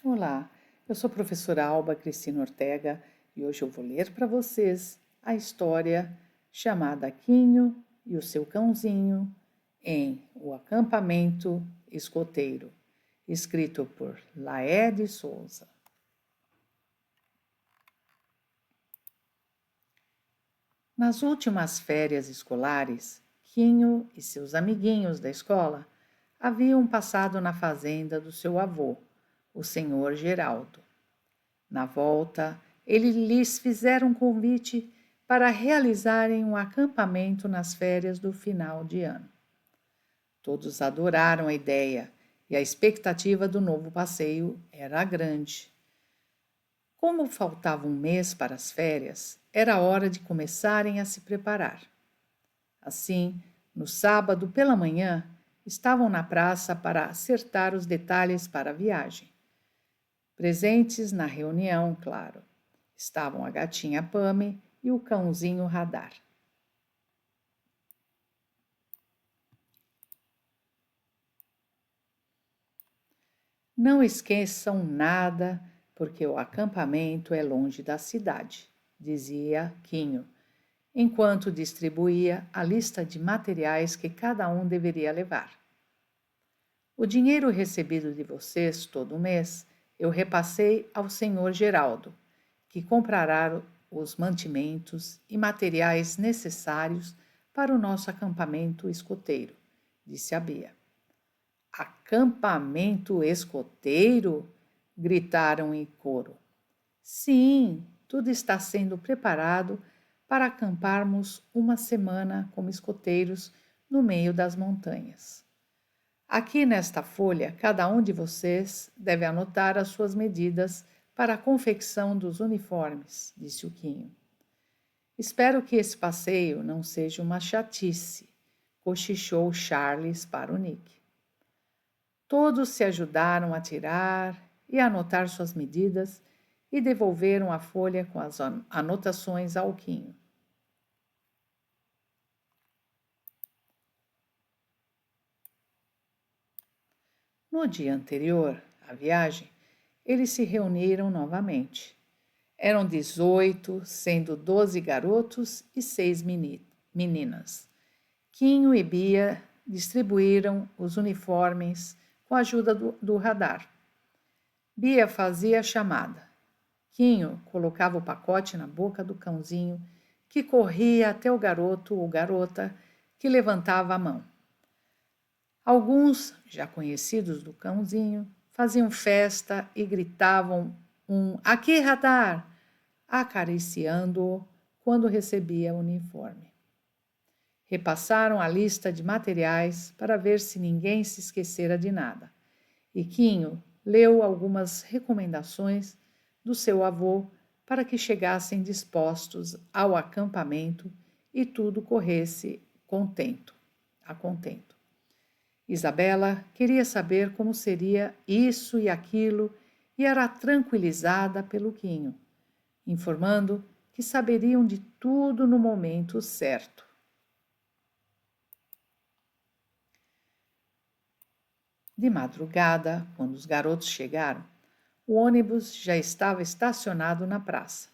Olá, eu sou a professora Alba Cristina Ortega e hoje eu vou ler para vocês a história chamada Quinho e o seu cãozinho em O Acampamento Escoteiro, escrito por Laede Souza. Nas últimas férias escolares, Quinho e seus amiguinhos da escola haviam passado na fazenda do seu avô, o senhor Geraldo. Na volta, eles lhes fizeram um convite para realizarem um acampamento nas férias do final de ano. Todos adoraram a ideia e a expectativa do novo passeio era grande. Como faltava um mês para as férias, era hora de começarem a se preparar. Assim, no sábado pela manhã, estavam na praça para acertar os detalhes para a viagem. Presentes na reunião, claro, estavam a gatinha Pame e o cãozinho Radar. Não esqueçam nada, porque o acampamento é longe da cidade, dizia Quinho, enquanto distribuía a lista de materiais que cada um deveria levar. O dinheiro recebido de vocês todo mês eu repassei ao senhor Geraldo, que comprará os mantimentos e materiais necessários para o nosso acampamento escoteiro, disse a Bia. Acampamento escoteiro? Gritaram em coro. Sim, tudo está sendo preparado para acamparmos uma semana como escoteiros no meio das montanhas. Aqui nesta folha, cada um de vocês deve anotar as suas medidas para a confecção dos uniformes, disse o Quinho. Espero que esse passeio não seja uma chatice, cochichou Charles para o Nick. Todos se ajudaram a tirar e a anotar suas medidas e devolveram a folha com as anotações ao Quinho. No dia anterior à viagem, eles se reuniram novamente. Eram 18, sendo 12 garotos e 6 meninas. Quinho e Bia distribuíram os uniformes com a ajuda do radar. Bia fazia a chamada. Quinho colocava o pacote na boca do cãozinho, que corria até o garoto ou garota que levantava a mão. Alguns, já conhecidos do cãozinho, faziam festa e gritavam um "Aqui, radar!", acariciando-o quando recebia o uniforme. Repassaram a lista de materiais para ver se ninguém se esquecera de nada. E Quinho leu algumas recomendações do seu avô para que chegassem dispostos ao acampamento e tudo corresse a contento. Isabela queria saber como seria isso e aquilo e era tranquilizada pelo Quinho, informando que saberiam de tudo no momento certo. De madrugada, quando os garotos chegaram, o ônibus já estava estacionado na praça.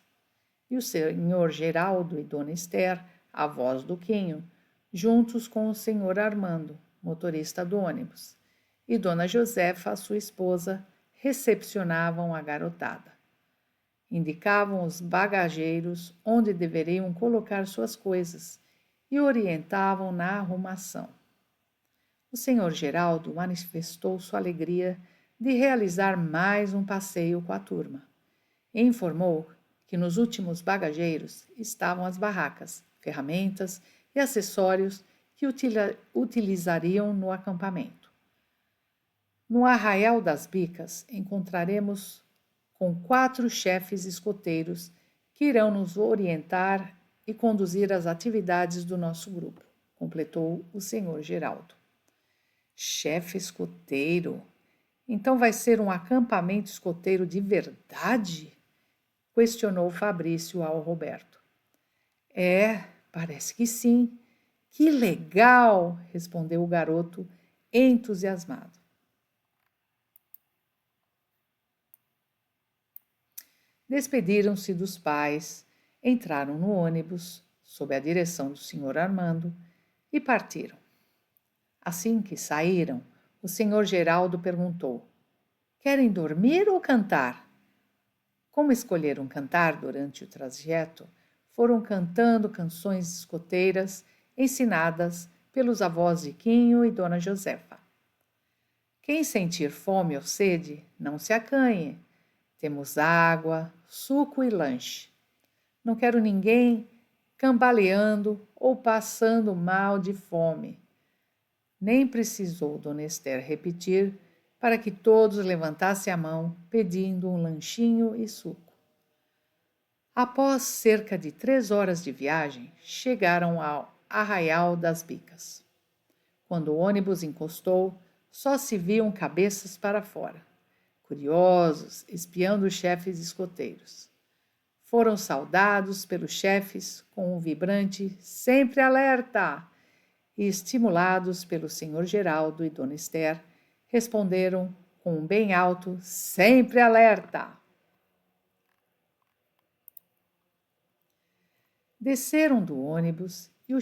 E o senhor Geraldo e Dona Esther, avós do Quinho, juntos com o senhor Armando, motorista do ônibus, e Dona Josefa, sua esposa, recepcionavam a garotada. Indicavam os bagageiros onde deveriam colocar suas coisas e orientavam na arrumação. O senhor Geraldo manifestou sua alegria de realizar mais um passeio com a turma e informou que nos últimos bagageiros estavam as barracas, ferramentas e acessórios que utilizariam no acampamento. No Arraial das Bicas encontraremos com 4 chefes escoteiros que irão nos orientar e conduzir as atividades do nosso grupo, completou o senhor Geraldo. Chefe escoteiro? Então vai ser um acampamento escoteiro de verdade? Questionou Fabrício ao Roberto. Parece que sim. Que legal! Respondeu o garoto, entusiasmado. Despediram-se dos pais, entraram no ônibus, sob a direção do Sr. Armando, e partiram. Assim que saíram, o Sr. Geraldo perguntou: Querem dormir ou cantar? Como escolheram cantar durante o trajeto, foram cantando canções escoteiras ensinadas pelos avós Ziquinho e Dona Josefa. Quem sentir fome ou sede, não se acanhe. Temos água, suco e lanche. Não quero ninguém cambaleando ou passando mal de fome. Nem precisou Dona Esther repetir para que todos levantassem a mão pedindo um lanchinho e suco. Após cerca de 3 horas de viagem, chegaram ao Arraial das Bicas. Quando o ônibus encostou, só se viam cabeças para fora, curiosos, espiando os chefes escoteiros. Foram saudados pelos chefes com um vibrante sempre alerta e, estimulados pelo Sr. Geraldo e Dona Esther, responderam com um bem alto sempre alerta. Desceram do ônibus e o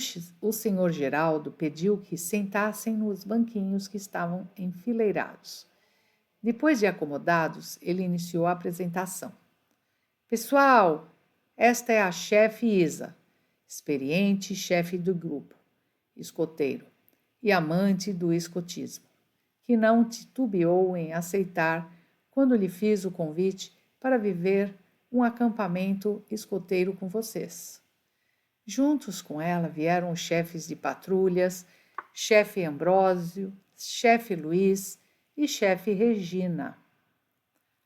Sr. Geraldo pediu que sentassem nos banquinhos que estavam enfileirados. Depois de acomodados, ele iniciou a apresentação. Pessoal, esta é a chefe Isa, experiente chefe do grupo, escoteiro e amante do escotismo, que não titubeou em aceitar quando lhe fiz o convite para viver um acampamento escoteiro com vocês. Juntos com ela vieram os chefes de patrulhas, chefe Ambrósio, chefe Luiz e chefe Regina.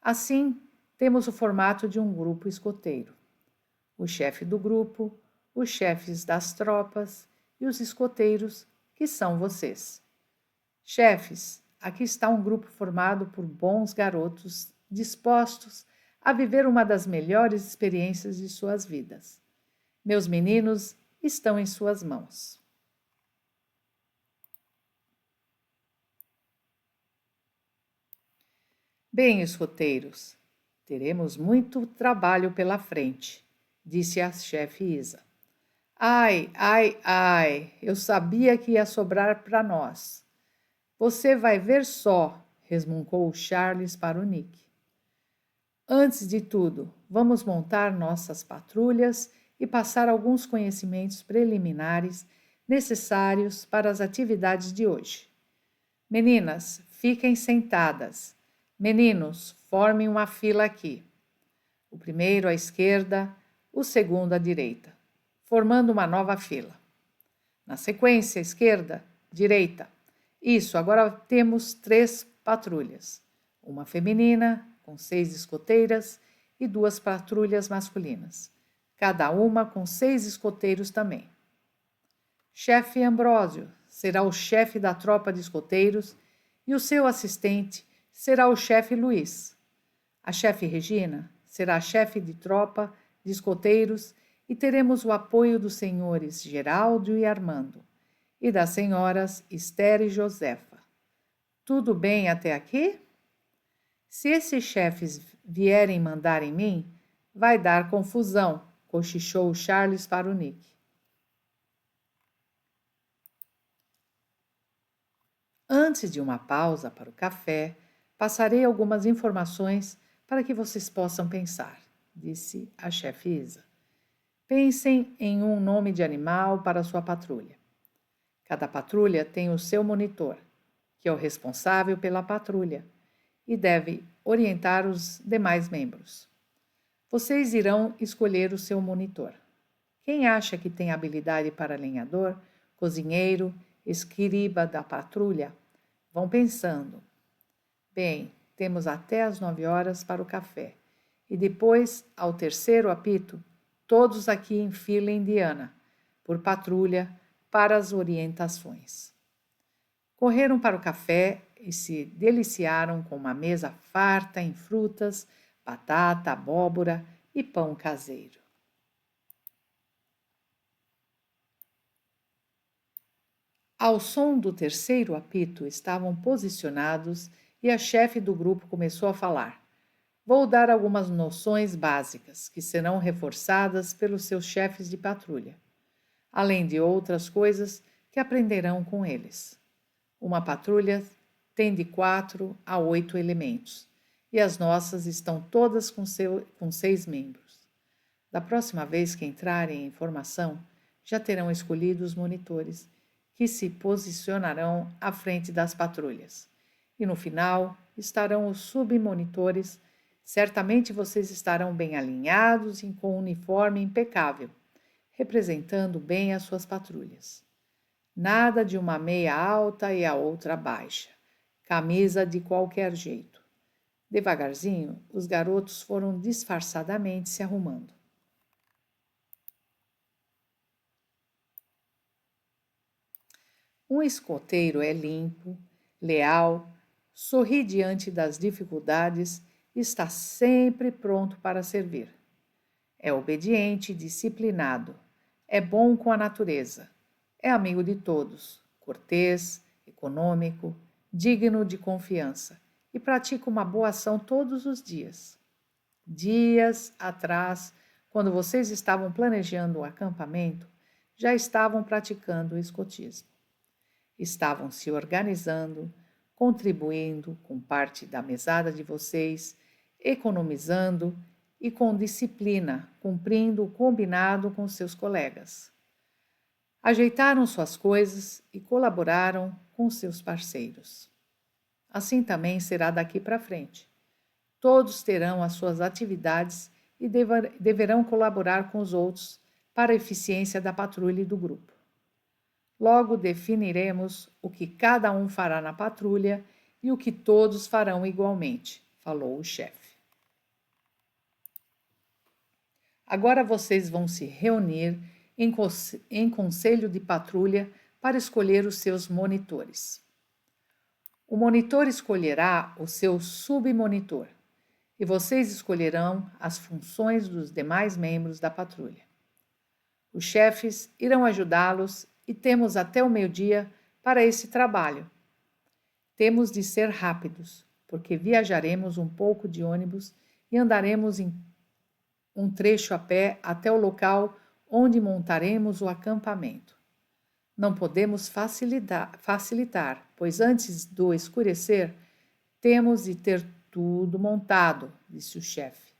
Assim, temos o formato de um grupo escoteiro. O chefe do grupo, os chefes das tropas e os escoteiros, que são vocês. Chefes, aqui está um grupo formado por bons garotos dispostos a viver uma das melhores experiências de suas vidas. Meus meninos estão em suas mãos. Bem, escoteiros, teremos muito trabalho pela frente, disse a chefe Isa. Ai, ai, ai, eu sabia que ia sobrar para nós. Você vai ver só, resmungou o Charles para o Nick. Antes de tudo, vamos montar nossas patrulhas e passar alguns conhecimentos preliminares necessários para as atividades de hoje. Meninas, fiquem sentadas. Meninos, formem uma fila aqui. O primeiro à esquerda, o segundo à direita, formando uma nova fila. Na sequência, esquerda, direita. Isso, agora temos 3 patrulhas. Uma feminina, com 6 escoteiras, e 2 patrulhas masculinas, cada uma com 6 escoteiros também. Chefe Ambrósio será o chefe da tropa de escoteiros e o seu assistente será o chefe Luiz. A chefe Regina será a chefe de tropa de escoteiros e teremos o apoio dos senhores Geraldo e Armando e das senhoras Esther e Josefa. Tudo bem até aqui? Se esses chefes vierem mandar em mim, vai dar confusão, cochichou Charles para o Nick. Antes de uma pausa para o café, passarei algumas informações para que vocês possam pensar, disse a chefe Isa. Pensem em um nome de animal para sua patrulha. Cada patrulha tem o seu monitor, que é o responsável pela patrulha, e deve orientar os demais membros. Vocês irão escolher o seu monitor. Quem acha que tem habilidade para lenhador, cozinheiro, escriba da patrulha? Vão pensando. Bem, temos até às 9 horas para o café. E depois, ao terceiro apito, todos aqui em fila indiana, por patrulha, para as orientações. Correram para o café e se deliciaram com uma mesa farta em frutas, batata, abóbora e pão caseiro. Ao som do terceiro apito estavam posicionados e a chefe do grupo começou a falar. Vou dar algumas noções básicas que serão reforçadas pelos seus chefes de patrulha, além de outras coisas que aprenderão com eles. Uma patrulha tem de 4 a 8 elementos, e as nossas estão todas com 6 membros. Da próxima vez que entrarem em formação, já terão escolhido os monitores, que se posicionarão à frente das patrulhas. E no final estarão os submonitores. Certamente vocês estarão bem alinhados e com um uniforme impecável, representando bem as suas patrulhas. Nada de uma meia alta e a outra baixa, camisa de qualquer jeito. Devagarzinho, os garotos foram disfarçadamente se arrumando. Um escoteiro é limpo, leal, sorri diante das dificuldades e está sempre pronto para servir. É obediente e disciplinado, é bom com a natureza, é amigo de todos, cortês, econômico, digno de confiança e pratica uma boa ação todos os dias. Dias atrás, quando vocês estavam planejando o acampamento, já estavam praticando o escotismo. Estavam se organizando, contribuindo com parte da mesada de vocês, economizando e com disciplina, cumprindo o combinado com seus colegas. Ajeitaram suas coisas e colaboraram com seus parceiros. Assim também será daqui para frente. Todos terão as suas atividades e deverão colaborar com os outros para a eficiência da patrulha e do grupo. Logo definiremos o que cada um fará na patrulha e o que todos farão igualmente, falou o chefe. Agora vocês vão se reunir em conselho de patrulha para escolher os seus monitores. O monitor escolherá o seu submonitor e vocês escolherão as funções dos demais membros da patrulha. Os chefes irão ajudá-los e temos até o meio-dia para esse trabalho. Temos de ser rápidos, porque viajaremos um pouco de ônibus e andaremos em um trecho a pé até o local onde montaremos o acampamento. Não podemos facilitar, pois antes do escurecer temos de ter tudo montado, disse o chefe.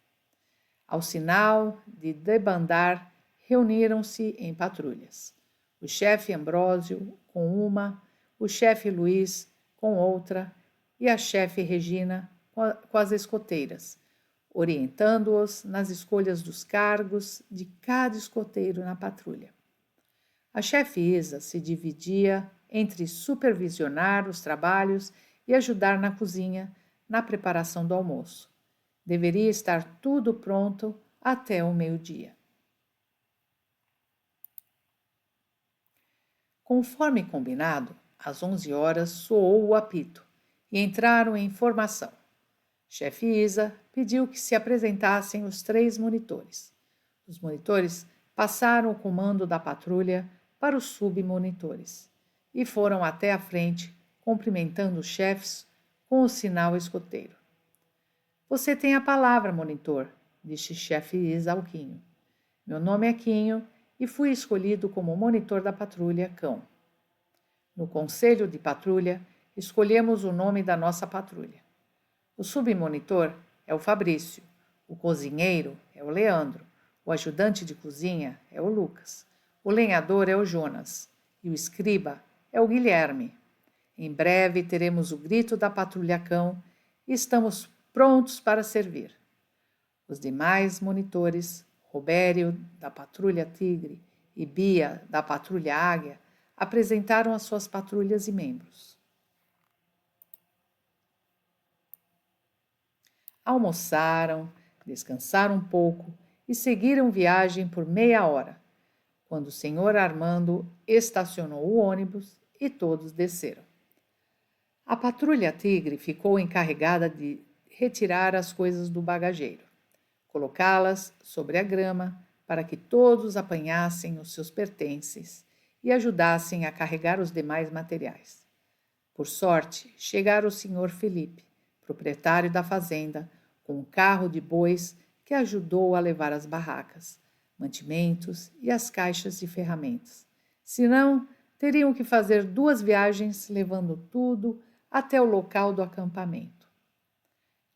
Ao sinal de debandar, reuniram-se em patrulhas. O chefe Ambrósio com uma, o chefe Luiz com outra e a chefe Regina com as escoteiras, orientando-os nas escolhas dos cargos de cada escoteiro na patrulha. A chefe Isa se dividia entre supervisionar os trabalhos e ajudar na cozinha, na preparação do almoço. Deveria estar tudo pronto até o meio-dia. Conforme combinado, às 11 horas soou o apito e entraram em formação. Chefe Isa pediu que se apresentassem os 3 monitores. Os monitores passaram o comando da patrulha para os submonitores e foram até a frente, cumprimentando os chefes com o sinal escoteiro. Você tem a palavra, monitor, disse chefe Isa ao Quinho. Meu nome é Quinho e fui escolhido como monitor da patrulha Cão. No conselho de patrulha, escolhemos o nome da nossa patrulha. O submonitor é o Fabrício, o cozinheiro é o Leandro, o ajudante de cozinha é o Lucas, o lenhador é o Jonas e o escriba é o Guilherme. Em breve teremos o grito da patrulha Cão e estamos prontos para servir. Os demais monitores, Robério, da patrulha Tigre, e Bia, da patrulha Águia, apresentaram as suas patrulhas e membros. Almoçaram, descansaram um pouco e seguiram viagem por meia hora, quando o senhor Armando estacionou o ônibus e todos desceram. A patrulha Tigre ficou encarregada de retirar as coisas do bagageiro, colocá-las sobre a grama para que todos apanhassem os seus pertences e ajudassem a carregar os demais materiais. Por sorte, chegara o senhor Felipe, proprietário da fazenda, com um carro de bois que ajudou a levar as barracas, mantimentos e as caixas de ferramentas. Senão, teriam que fazer 2 viagens levando tudo até o local do acampamento.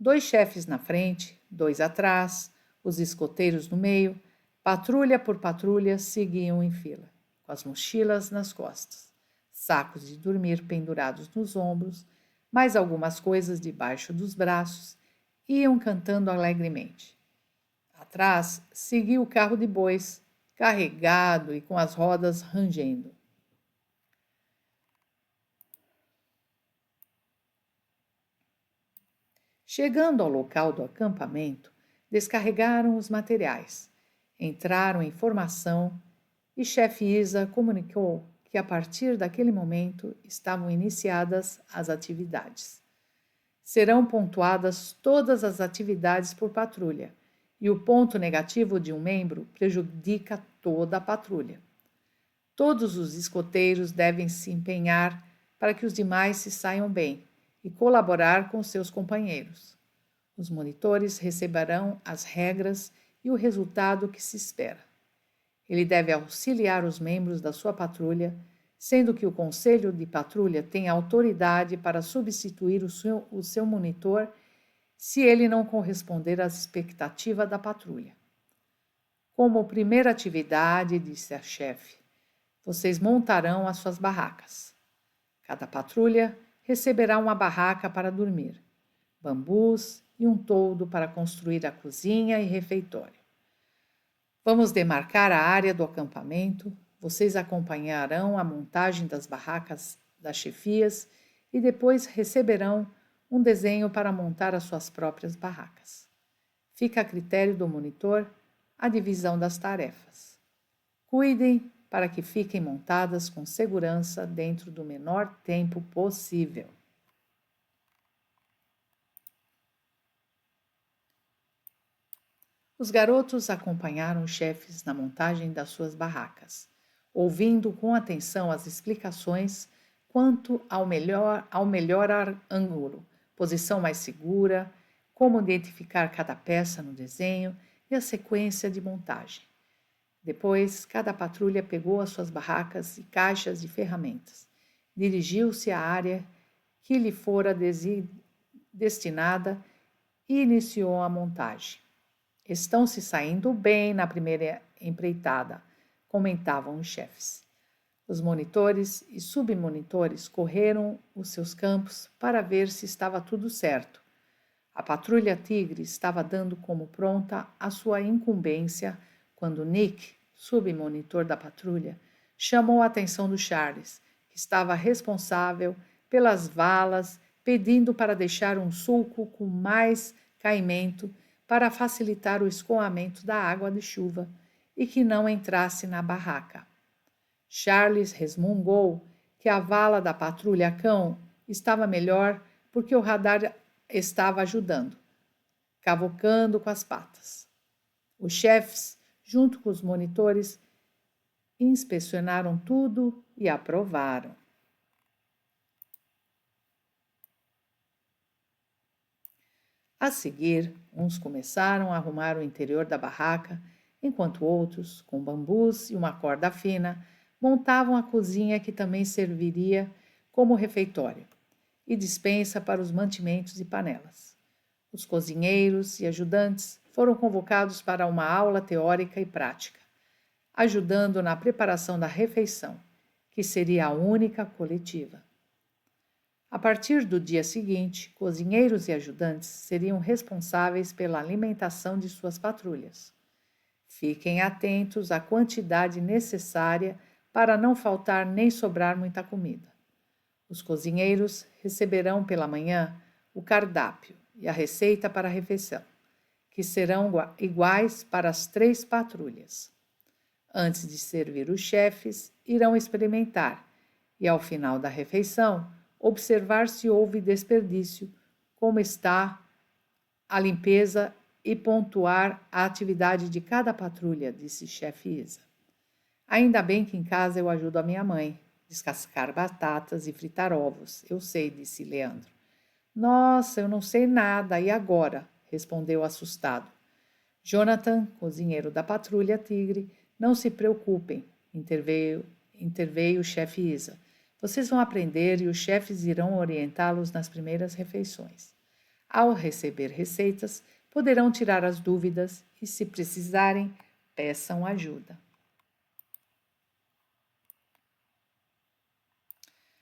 2 chefes na frente, 2 atrás, os escoteiros no meio, patrulha por patrulha seguiam em fila, com as mochilas nas costas, sacos de dormir pendurados nos ombros, mais algumas coisas debaixo dos braços, iam cantando alegremente. Atrás seguia o carro de bois, carregado e com as rodas rangendo. Chegando ao local do acampamento, descarregaram os materiais, entraram em formação e chefe Isa comunicou que a partir daquele momento estavam iniciadas as atividades. Serão pontuadas todas as atividades por patrulha, e o ponto negativo de um membro prejudica toda a patrulha. Todos os escoteiros devem se empenhar para que os demais se saiam bem e colaborar com seus companheiros. Os monitores receberão as regras e o resultado que se espera. Ele deve auxiliar os membros da sua patrulha, sendo que o conselho de patrulha tem autoridade para substituir o seu monitor se ele não corresponder às expectativas da patrulha. Como primeira atividade, disse a chefe, vocês montarão as suas barracas. Cada patrulha receberá uma barraca para dormir, bambus e um toldo para construir a cozinha e refeitório. Vamos demarcar a área do acampamento, vocês acompanharão a montagem das barracas das chefias e depois receberão um desenho para montar as suas próprias barracas. Fica a critério do monitor a divisão das tarefas. Cuidem para que fiquem montadas com segurança dentro do menor tempo possível. Os garotos acompanharam os chefes na montagem das suas barracas, ouvindo com atenção as explicações quanto ao melhor ângulo, posição mais segura, como identificar cada peça no desenho e a sequência de montagem. Depois, cada patrulha pegou as suas barracas e caixas de ferramentas, dirigiu-se à área que lhe fora destinada e iniciou a montagem. Estão se saindo bem na primeira empreitada, comentavam os chefes. Os monitores e submonitores correram os seus campos para ver se estava tudo certo. A patrulha Tigre estava dando como pronta a sua incumbência quando Nick, submonitor da patrulha, chamou a atenção do Charles, que estava responsável pelas valas, pedindo para deixar um sulco com mais caimento para facilitar o escoamento da água de chuva e que não entrasse na barraca. Charles resmungou que a vala da patrulha Cão estava melhor porque o radar estava ajudando, cavocando com as patas. Os chefes, junto com os monitores, inspecionaram tudo e aprovaram. A seguir, uns começaram a arrumar o interior da barraca, enquanto outros, com bambus e uma corda fina, montavam a cozinha que também serviria como refeitório e despensa para os mantimentos e panelas. Os cozinheiros e ajudantes foram convocados para uma aula teórica e prática, ajudando na preparação da refeição, que seria a única coletiva. A partir do dia seguinte, cozinheiros e ajudantes seriam responsáveis pela alimentação de suas patrulhas. Fiquem atentos à quantidade necessária para não faltar nem sobrar muita comida. Os cozinheiros receberão pela manhã o cardápio e a receita para a refeição, que serão iguais para as 3 patrulhas. Antes de servir os chefes, irão experimentar e, ao final da refeição, observar se houve desperdício, como está a limpeza e pontuar a atividade de cada patrulha, disse chefe Isa. Ainda bem que em casa eu ajudo a minha mãe, descascar batatas e fritar ovos. Eu sei, disse Leandro. Nossa, eu não sei nada, e agora? respondeu assustado. Jonathan, cozinheiro da patrulha Tigre, não se preocupem, interveio o chefe Isa. Vocês vão aprender e os chefes irão orientá-los nas primeiras refeições. Ao receber receitas, poderão tirar as dúvidas e, se precisarem, peçam ajuda.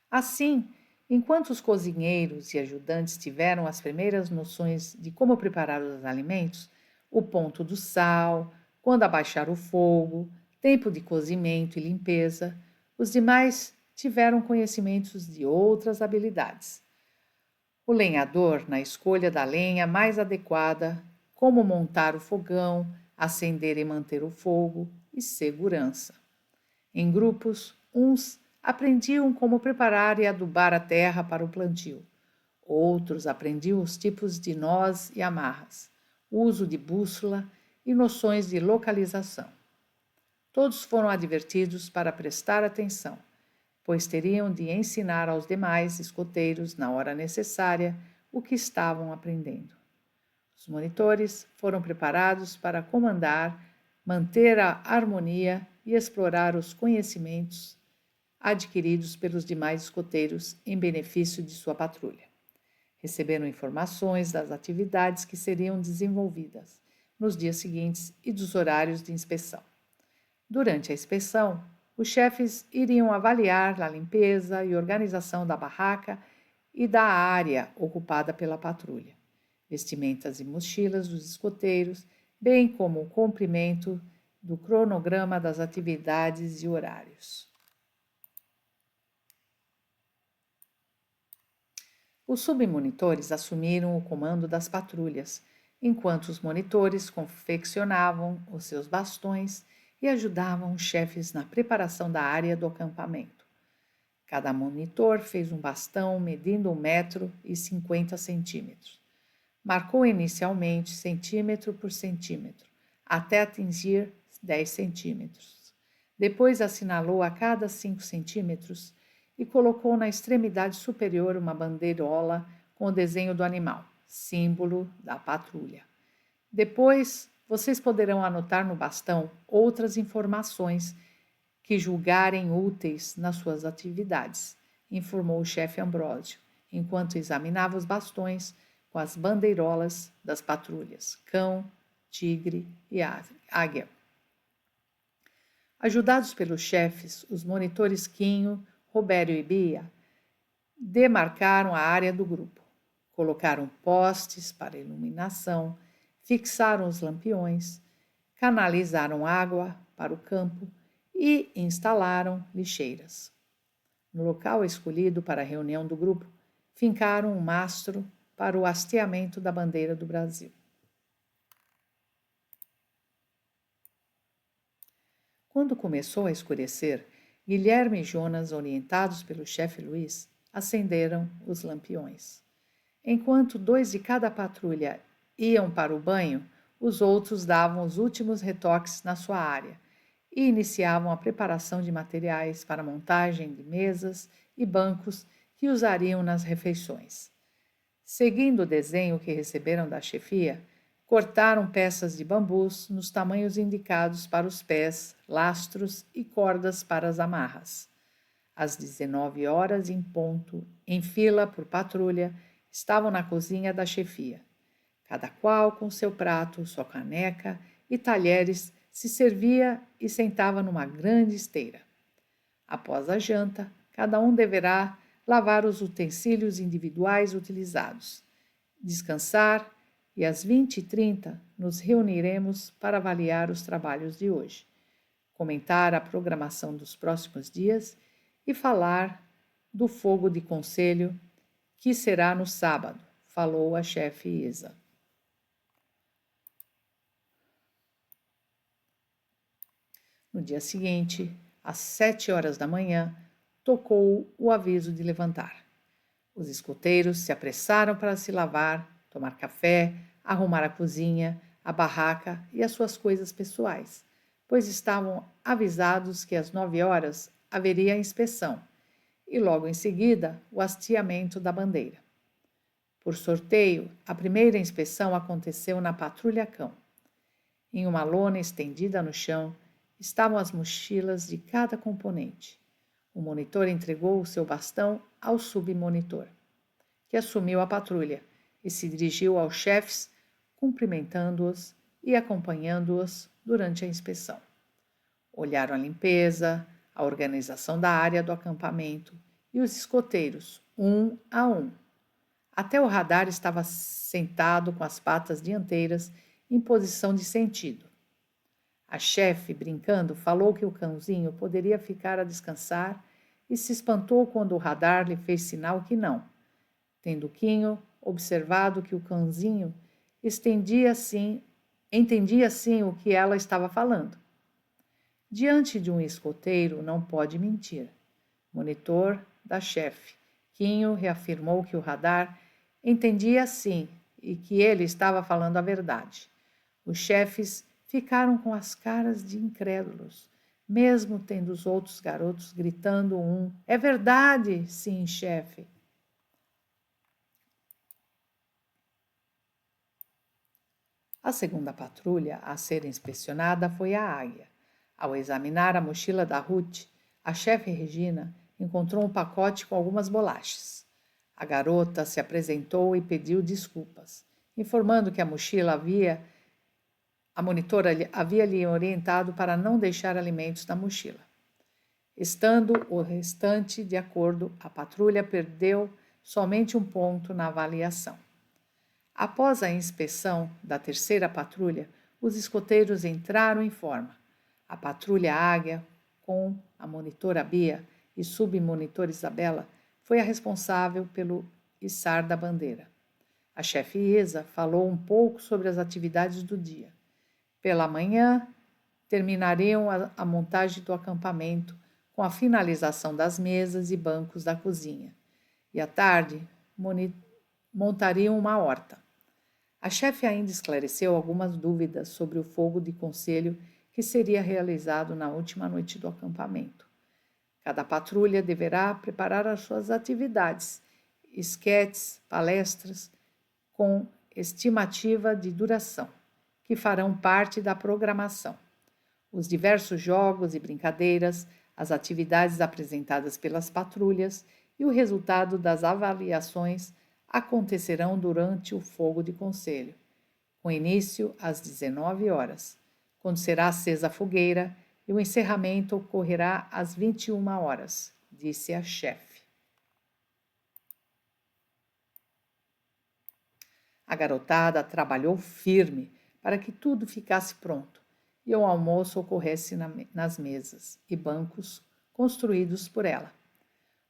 Assim, enquanto os cozinheiros e ajudantes tiveram as primeiras noções de como preparar os alimentos, o ponto do sal, quando abaixar o fogo, tempo de cozimento e limpeza, os demais tiveram conhecimentos de outras habilidades. O lenhador, na escolha da lenha mais adequada, como montar o fogão, acender e manter o fogo e segurança. Em grupos, uns aprendiam como preparar e adubar a terra para o plantio. Outros aprendiam os tipos de nós e amarras, uso de bússola e noções de localização. Todos foram advertidos para prestar atenção, pois teriam de ensinar aos demais escoteiros, na hora necessária, o que estavam aprendendo. Os monitores foram preparados para comandar, manter a harmonia e explorar os conhecimentos adquiridos pelos demais escoteiros em benefício de sua patrulha. Receberam informações das atividades que seriam desenvolvidas nos dias seguintes e dos horários de inspeção. Durante a inspeção, os chefes iriam avaliar a limpeza e organização da barraca e da área ocupada pela patrulha, vestimentas e mochilas dos escoteiros, bem como o cumprimento do cronograma das atividades e horários. Os submonitores assumiram o comando das patrulhas, enquanto os monitores confeccionavam os seus bastões e ajudavam os chefes na preparação da área do acampamento. Cada monitor fez um bastão medindo 1,50 m. Marcou inicialmente centímetro por centímetro, até atingir 10 centímetros. Depois assinalou a cada 5 centímetros e colocou na extremidade superior uma bandeirola com o desenho do animal, símbolo da patrulha. Depois, vocês poderão anotar no bastão outras informações que julgarem úteis nas suas atividades, informou o chefe Ambrósio, enquanto examinava os bastões com as bandeirolas das patrulhas, cão, tigre e águia. Ajudados pelos chefes, os monitores Quinho, Robério e Bia demarcaram a área do grupo, colocaram postes para iluminação, fixaram os lampiões, canalizaram água para o campo e instalaram lixeiras. No local escolhido para a reunião do grupo, fincaram um mastro para o hasteamento da bandeira do Brasil. Quando começou a escurecer, Guilherme e Jonas, orientados pelo chefe Luiz, acenderam os lampiões. Enquanto 2 de cada patrulha iam para o banho, os outros davam os últimos retoques na sua área e iniciavam a preparação de materiais para a montagem de mesas e bancos que usariam nas refeições. Seguindo o desenho que receberam da chefia, cortaram peças de bambus nos tamanhos indicados para os pés, lastros e cordas para as amarras. Às 19 horas em ponto, em fila por patrulha, estavam na cozinha da chefia. Cada qual com seu prato, sua caneca e talheres se servia e sentava numa grande esteira. Após a janta, cada um deverá lavar os utensílios individuais utilizados, descansar e às 20h30 nos reuniremos para avaliar os trabalhos de hoje, comentar a programação dos próximos dias e falar do fogo de conselho que será no sábado, falou a chefe Isa. No dia seguinte, às 7 horas da manhã, tocou o aviso de levantar. Os escoteiros se apressaram para se lavar, tomar café, arrumar a cozinha, a barraca e as suas coisas pessoais, pois estavam avisados que às 9 horas haveria a inspeção e logo em seguida o hasteamento da bandeira. Por sorteio, a primeira inspeção aconteceu na patrulha cão. Em uma lona estendida no chão, estavam as mochilas de cada componente. O monitor entregou o seu bastão ao submonitor, que assumiu a patrulha e se dirigiu aos chefes, cumprimentando-os e acompanhando-os durante a inspeção. Olharam a limpeza, a organização da área do acampamento e os escoteiros, um a um. Até o radar estava sentado com as patas dianteiras em posição de sentido. A chefe, brincando, falou que o cãozinho poderia ficar a descansar e se espantou quando o radar lhe fez sinal que não, tendo Quinho observado que o cãozinho entendia sim o que ela estava falando. Diante de um escoteiro não pode mentir. Monitor da chefe, Quinho reafirmou que o radar entendia sim e que ele estava falando a verdade. Os chefes ficaram com as caras de incrédulos, mesmo tendo os outros garotos gritando é verdade, sim, chefe. A segunda patrulha a ser inspecionada foi a Águia. Ao examinar a mochila da Ruth, a chefe Regina encontrou um pacote com algumas bolachas. A garota se apresentou e pediu desculpas, informando que a monitora havia lhe orientado para não deixar alimentos na mochila. Estando o restante de acordo, a patrulha perdeu somente um ponto na avaliação. Após a inspeção da terceira patrulha, os escoteiros entraram em forma. A patrulha Águia, com a monitora Bia e submonitor Isabela, foi a responsável pelo içar da bandeira. A chefe Isa falou um pouco sobre as atividades do dia. Pela manhã, terminariam a montagem do acampamento com a finalização das mesas e bancos da cozinha. E à tarde, montariam uma horta. A chefe ainda esclareceu algumas dúvidas sobre o fogo de conselho que seria realizado na última noite do acampamento. Cada patrulha deverá preparar as suas atividades, esquetes, palestras, com estimativa de duração, que farão parte da programação. Os diversos jogos e brincadeiras, as atividades apresentadas pelas patrulhas e o resultado das avaliações acontecerão durante o fogo de conselho, com início às 19 horas, quando será acesa a fogueira e o encerramento ocorrerá às 21 horas, disse a chefe. A garotada trabalhou firme para que tudo ficasse pronto e o almoço ocorresse nas mesas e bancos construídos por ela.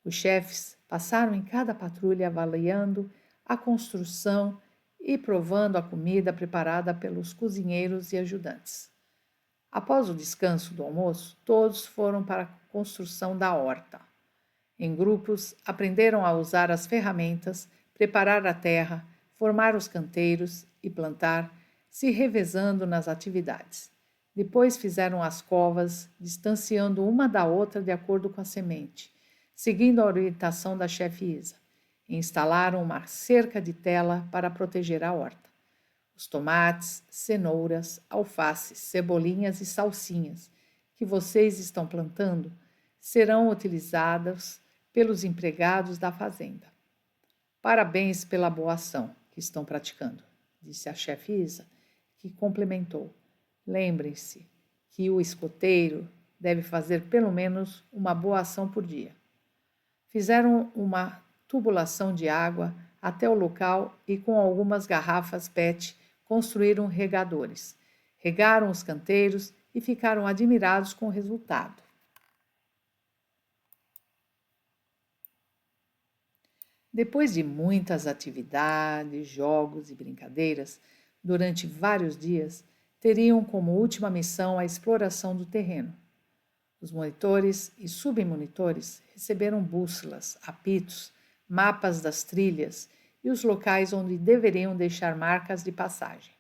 Os chefes passaram em cada patrulha avaliando a construção e provando a comida preparada pelos cozinheiros e ajudantes. Após o descanso do almoço, todos foram para a construção da horta. Em grupos, aprenderam a usar as ferramentas, preparar a terra, formar os canteiros e plantar, se revezando nas atividades. Depois fizeram as covas, distanciando uma da outra de acordo com a semente, seguindo a orientação da chefe Isa. Instalaram uma cerca de tela para proteger a horta. Os tomates, cenouras, alfaces, cebolinhas e salsinhas que vocês estão plantando serão utilizadas pelos empregados da fazenda. Parabéns pela boa ação que estão praticando, disse a chefe Isa, que complementou. Lembrem-se que o escoteiro deve fazer pelo menos uma boa ação por dia. Fizeram uma tubulação de água até o local e com algumas garrafas PET construíram regadores. Regaram os canteiros e ficaram admirados com o resultado. Depois de muitas atividades, jogos e brincadeiras, durante vários dias, teriam como última missão a exploração do terreno. Os monitores e submonitores receberam bússolas, apitos, mapas das trilhas e os locais onde deveriam deixar marcas de passagem.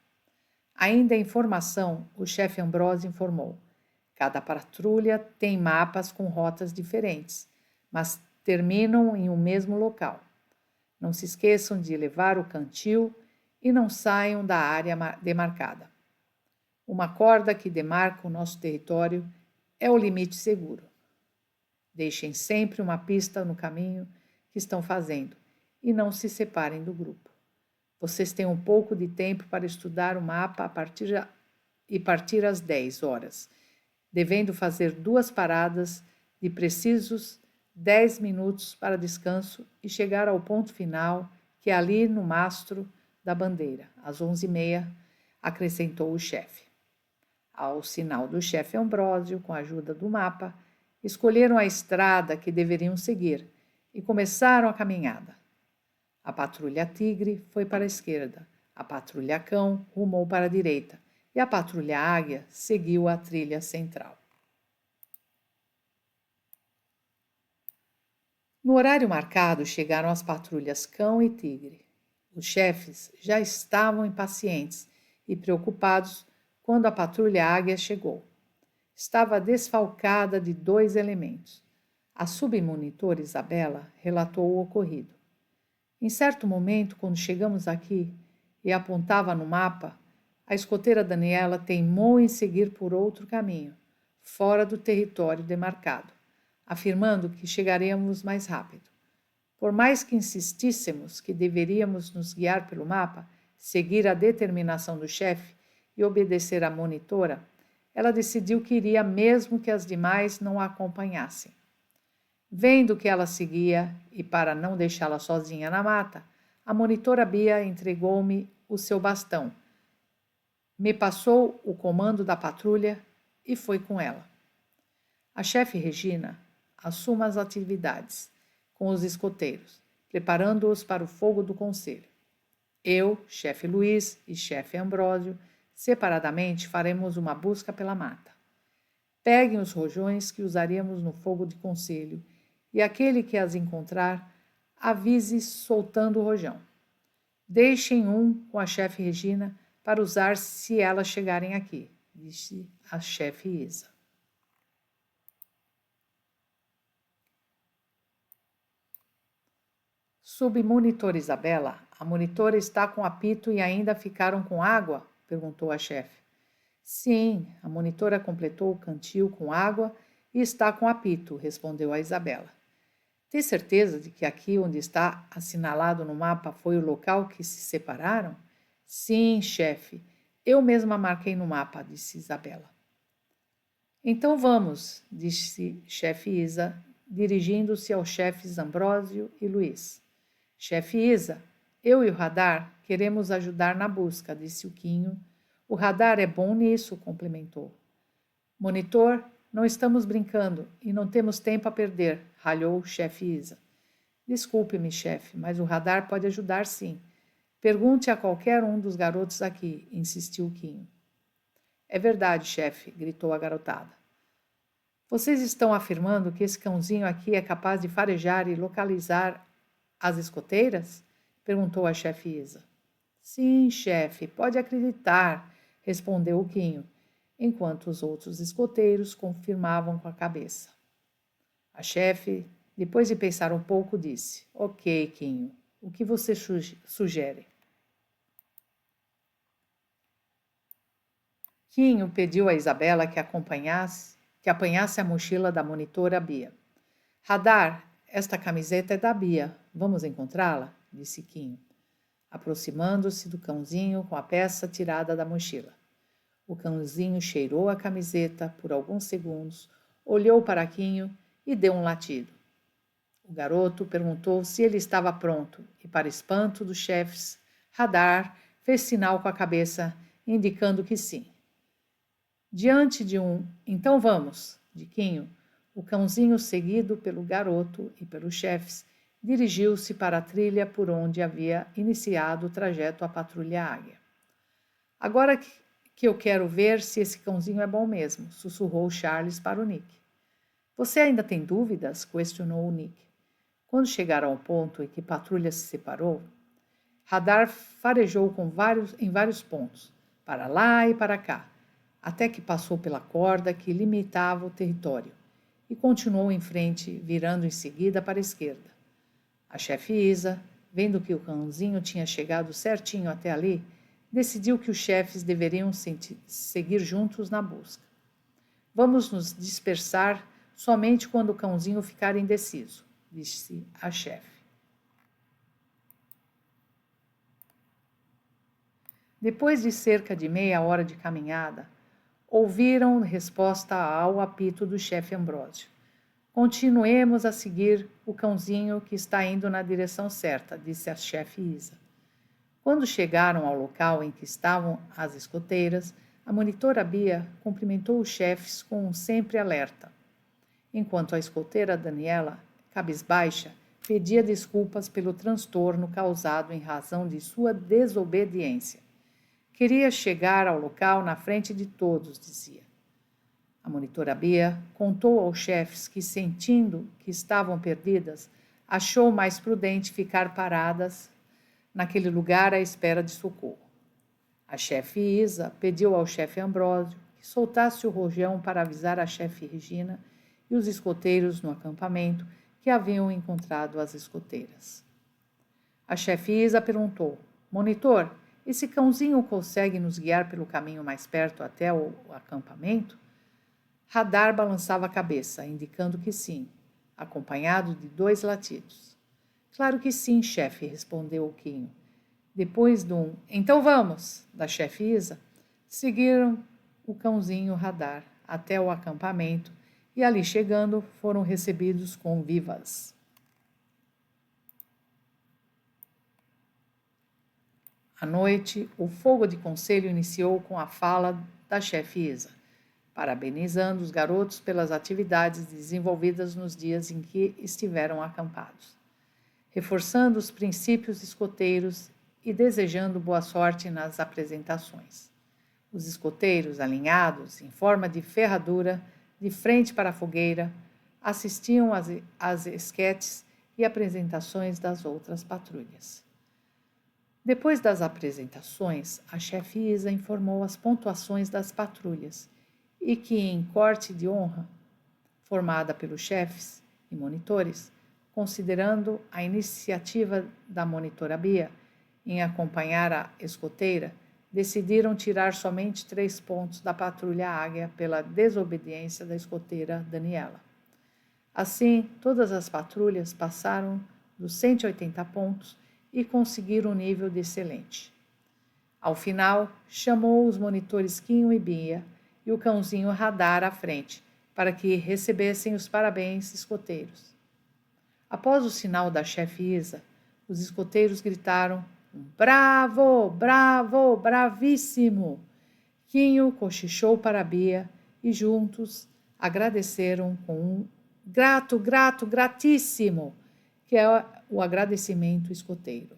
Ainda em formação, o chefe Ambrose informou: cada patrulha tem mapas com rotas diferentes, mas terminam em um mesmo local. Não se esqueçam de levar o cantil e não saiam da área demarcada. Uma corda que demarca o nosso território é o limite seguro. Deixem sempre uma pista no caminho que estão fazendo e não se separem do grupo. Vocês têm um pouco de tempo para estudar o mapa e partir às 10 horas, devendo fazer 2 paradas de precisos 10 minutos para descanso e chegar ao ponto final, que é ali no mastro da bandeira, às 11h30, acrescentou o chefe. Ao sinal do chefe Ambrósio, com a ajuda do mapa, escolheram a estrada que deveriam seguir e começaram a caminhada. A patrulha Tigre foi para a esquerda, a patrulha Cão rumou para a direita e a patrulha Águia seguiu a trilha central. No horário marcado, chegaram as patrulhas Cão e Tigre. Os chefes já estavam impacientes e preocupados quando a patrulha Águia chegou. Estava desfalcada de 2 elementos. A submonitora Isabela relatou o ocorrido. Em certo momento, quando chegamos aqui e apontava no mapa, a escoteira Daniela teimou em seguir por outro caminho, fora do território demarcado, afirmando que chegaríamos mais rápido. Por mais que insistíssemos que deveríamos nos guiar pelo mapa, seguir a determinação do chefe e obedecer à monitora, ela decidiu que iria mesmo que as demais não a acompanhassem. Vendo que ela seguia e para não deixá-la sozinha na mata, a monitora Bia entregou-me o seu bastão, me passou o comando da patrulha e foi com ela. A chefe Regina assuma as atividades com os escoteiros, preparando-os para o fogo do conselho. Eu, chefe Luiz e chefe Ambrósio, separadamente faremos uma busca pela mata. Peguem os rojões que usaríamos no fogo de conselho e aquele que as encontrar, avise soltando o rojão. Deixem um com a chefe Regina para usar se elas chegarem aqui, disse a chefe Isa. Submonitor Isabela, a monitora está com apito e ainda ficaram com água? Perguntou a chefe. Sim, a monitora completou o cantil com água e está com apito, respondeu a Isabela. Tem certeza de que aqui onde está assinalado no mapa foi o local que se separaram? Sim, chefe. Eu mesma marquei no mapa, disse Isabela. Então vamos, disse chefe Isa, dirigindo-se aos chefes Ambrósio e Luiz. Chefe Isa, eu e o radar queremos ajudar na busca, disse o Quinho. O radar é bom nisso, complementou. Monitor, não estamos brincando e não temos tempo a perder, ralhou o chefe Isa. Desculpe-me, chefe, mas o radar pode ajudar sim. Pergunte a qualquer um dos garotos aqui, insistiu o Quinho. É verdade, chefe, gritou a garotada. Vocês estão afirmando que esse cãozinho aqui é capaz de farejar e localizar as escoteiras? Perguntou a chefe Isa. Sim, chefe, pode acreditar, respondeu o Quinho, enquanto os outros escoteiros confirmavam com a cabeça. A chefe, depois de pensar um pouco, disse: Ok, Quinho, o que você sugere? Quinho pediu a Isabela que apanhasse a mochila da monitora Bia. Radar, esta camiseta é da Bia. Vamos encontrá-la? Disse Quinho, aproximando-se do cãozinho com a peça tirada da mochila. O cãozinho cheirou a camiseta por alguns segundos, olhou para Quinho e deu um latido. O garoto perguntou se ele estava pronto e, para espanto dos chefes, Radar fez sinal com a cabeça, indicando que sim. Diante de um "então vamos", de Quinho, o cãozinho, seguido pelo garoto e pelos chefes, dirigiu-se para a trilha por onde havia iniciado o trajeto a patrulha Águia. Agora que eu quero ver se esse cãozinho é bom mesmo, sussurrou Charles para o Nick. Você ainda tem dúvidas? Questionou o Nick. Quando chegaram ao ponto em que a patrulha se separou, Radar farejou em vários pontos, para lá e para cá, até que passou pela corda que limitava o território e continuou em frente, virando em seguida para a esquerda. A chefe Isa, vendo que o cãozinho tinha chegado certinho até ali, decidiu que os chefes deveriam seguir juntos na busca. Vamos nos dispersar somente quando o cãozinho ficar indeciso, disse a chefe. Depois de cerca de meia hora de caminhada, ouviram resposta ao apito do chefe Ambrósio. Continuemos a seguir o cãozinho que está indo na direção certa, disse a chefe Isa. Quando chegaram ao local em que estavam as escoteiras, a monitora Bia cumprimentou os chefes com um sempre alerta, enquanto a escoteira Daniela, cabisbaixa, pedia desculpas pelo transtorno causado em razão de sua desobediência. Queria chegar ao local na frente de todos, dizia. A monitora Bia contou aos chefes que, sentindo que estavam perdidas, achou mais prudente ficar paradas naquele lugar à espera de socorro. A chefe Isa pediu ao chefe Ambrósio que soltasse o rojão para avisar a chefe Regina e os escoteiros no acampamento que haviam encontrado as escoteiras. A chefe Isa perguntou: Monitor, esse cãozinho consegue nos guiar pelo caminho mais perto até o acampamento? Radar balançava a cabeça, indicando que sim, acompanhado de 2 latidos. Claro que sim, chefe, respondeu o Quinho. Depois de um "então vamos" da chefe Isa, seguiram o cãozinho Radar até o acampamento e, ali chegando, foram recebidos com vivas. À noite, o fogo de conselho iniciou com a fala da chefe Isa, parabenizando os garotos pelas atividades desenvolvidas nos dias em que estiveram acampados, reforçando os princípios escoteiros e desejando boa sorte nas apresentações. Os escoteiros, alinhados em forma de ferradura, de frente para a fogueira, assistiam às esquetes e apresentações das outras patrulhas. Depois das apresentações, a chefe Isa informou as pontuações das patrulhas e que, em corte de honra, formada pelos chefes e monitores, considerando a iniciativa da monitora Bia em acompanhar a escoteira, decidiram tirar somente 3 pontos da patrulha Águia pela desobediência da escoteira Daniela. Assim, todas as patrulhas passaram dos 180 pontos e conseguiram um nível de excelente. Ao final, chamou os monitores Quinho e Bia e o cãozinho Radar à frente, para que recebessem os parabéns escoteiros. Após o sinal da chefe Isa, os escoteiros gritaram: "Bravo, bravo, bravíssimo!" Quinho cochichou para a Bia e juntos agradeceram com um grato, grato, gratíssimo, que é o agradecimento escoteiro.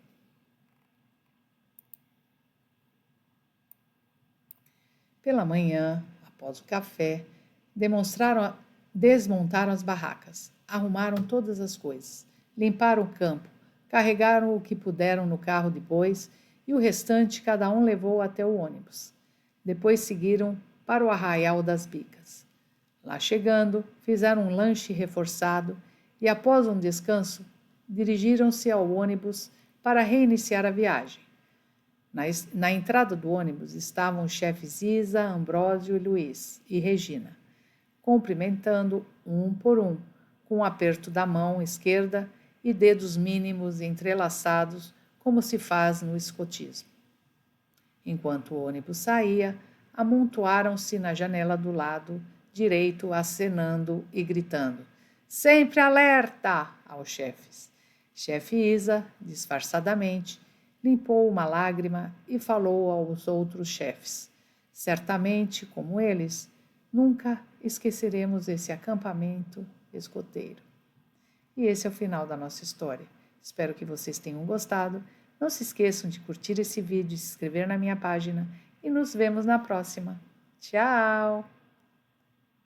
Pela manhã, após o café, desmontaram as barracas, arrumaram todas as coisas, limparam o campo, carregaram o que puderam no carro de bois e o restante cada um levou até o ônibus. Depois seguiram para o Arraial das Bicas. Lá chegando, fizeram um lanche reforçado e, após um descanso, dirigiram-se ao ônibus para reiniciar a viagem. Na entrada do ônibus estavam os chefes Isa, Ambrósio, Luiz e Regina, cumprimentando um por um, com um aperto da mão esquerda e dedos mínimos entrelaçados, como se faz no escotismo. Enquanto o ônibus saía, amontoaram-se na janela do lado direito, acenando e gritando: "Sempre alerta!" aos chefes. Chefe Isa, disfarçadamente, limpou uma lágrima e falou aos outros chefes: "Certamente, como eles, nunca esqueceremos esse acampamento escoteiro." E esse é o final da nossa história. Espero que vocês tenham gostado. Não se esqueçam de curtir esse vídeo, se inscrever na minha página e nos vemos na próxima. Tchau!